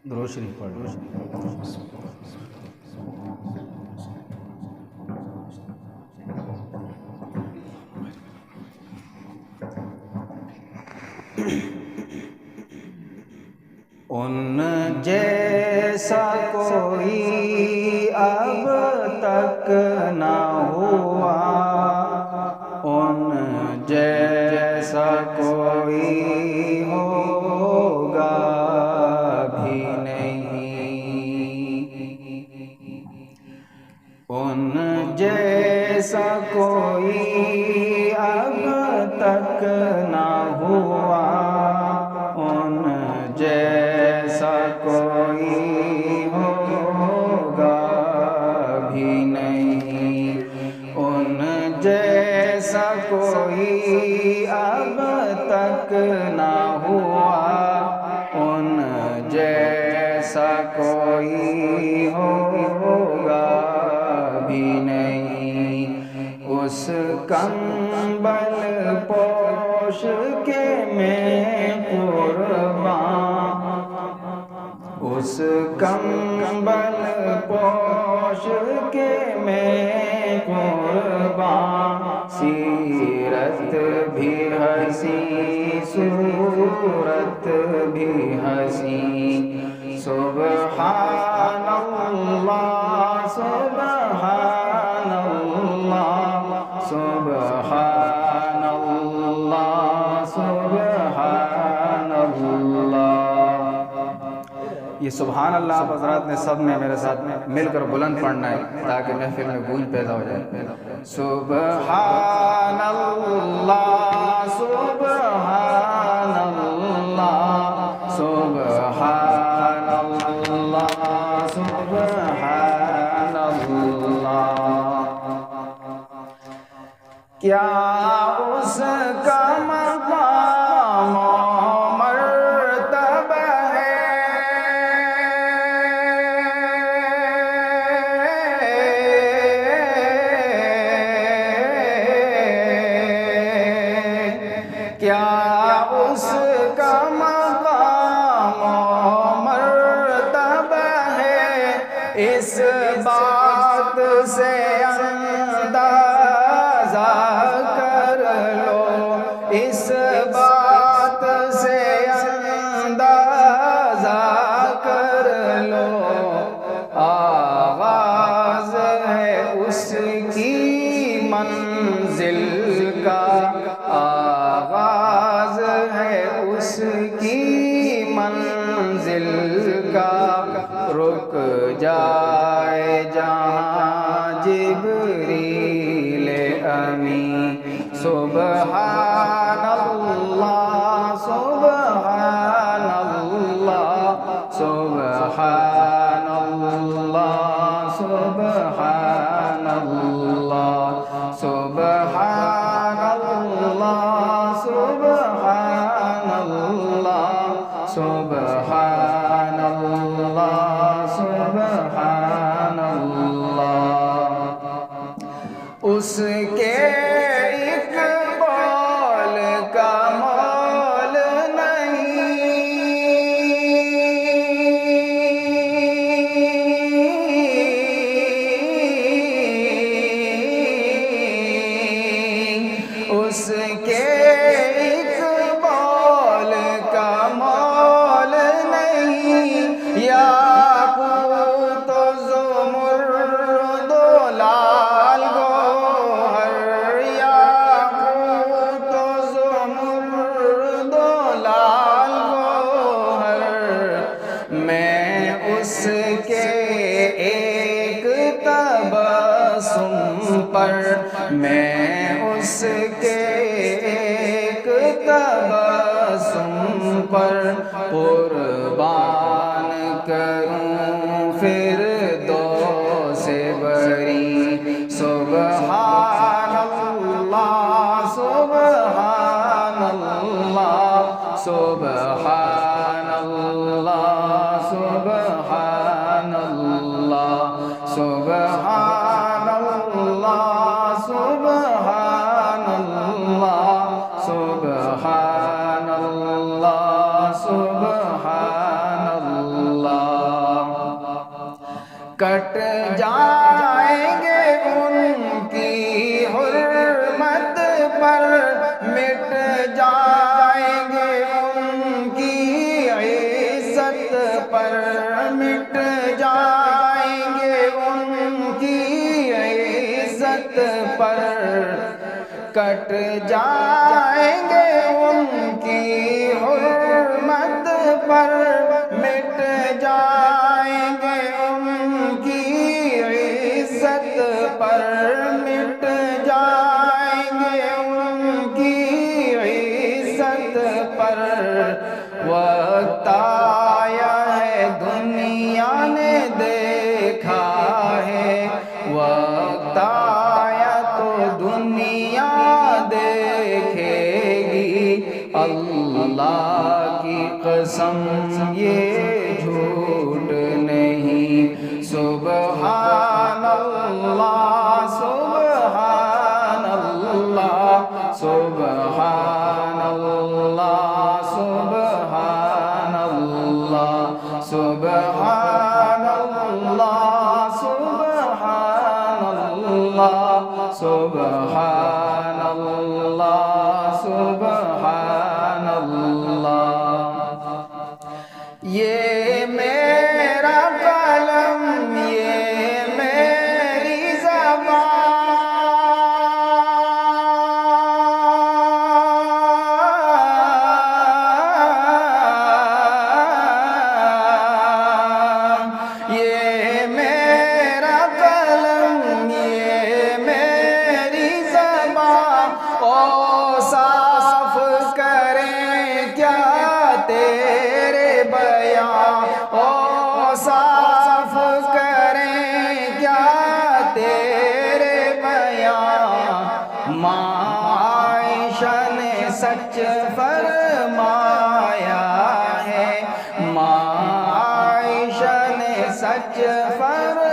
درود شریف پڑھ لو. ان جیسا کوئی اب تک نہ ہوا، ان جیسا کوئی ہوگا بھی نہیں، ان جیسا کوئی اب تک نہ ہوا، ان جیسا کوئی ہوگا بھی نہیں، ان جیسا کوئی اب تک نہ ہوا، ان جیسا کوئی ہوگا بھی نہیں. اس کمبل پوش کے میں قربان، اس کمبل پوش کے میں قربان، سیرت بھی حسین صورت بھی حسین. سبحان اللہ سبحان اللہ سبحان اللہ سبحان اللہ. یہ سبحان اللہ آپ حضرات نے سب نے میرے ساتھ مل کر بلند پڑھنا ہے تاکہ محفل میں گونج پیدا ہو جائے. سبحان اللہ سبحان اللہ سبحان اللہ سبحان اللہ. کیا اس کا مقام و مرتبہ ہے، کیا اس کا مقام و مرتبہ ہے، اس بات سے اندازہ کر لو، اس بات سے اندازہ کر لو. آغاز ہے اس کی منزل کا، آغاز ہے اس کی منزل کا، رک جائے جہاں جبریل امین. سبحان اللہ سبحان اللہ سبحان اللہ سبحان اللہ سبحان اللہ سبحان اللہ سبحان اللہ سبحان اللہ. اس کے اقبال کا مول نہیں، اس کے اقبال کا مول نہیں. یاقوت و زمرد و لال گوہر، یاقوت و زمرد و لال گوہر، میں اس کے ایک تبسم پر، میں اس کے ایک تبسم پر قربان کروں فردوس بری. سبحان اللہ سبحان اللہ سبحان اللہ سبحان اللہ سبحان اللہ سبحان اللہ سبحان اللہ سبحان اللہ. کٹ جائیں گے ان کی حرمت پر، مٹ جائیں گے ان کی عزت پر، مٹ جائیں گے ان کی عزت پر، کٹ جائیں گے ان کی حرمت پر، مٹ جائیں گے ان کی عزت پر، مٹ جائیں گے ان کی عزت پر۔ وقت آیا ہے دنیا نے دیکھا ہے، وقت آیا تو دنیا دیکھے گی، اللہ کی قسم یہ جھوٹ نہیں۔ سبحان اللہ سبحان اللہ سبحان اللہ سبحان اللہ سبحان اللہ سبحان اللہ سبحان اللہ سبحان اللہ۔ یہ میرا قلم، یہ میری زبان، یہ میرا قلم، یہ میری زبان، اوصاف کریں کیا تیرے بیان، اوصاف کریں کیا تیرے بیان۔ ماں عائشہ نے سچ فرمایا ہے، ماں عائشہ نے سچ فرمایا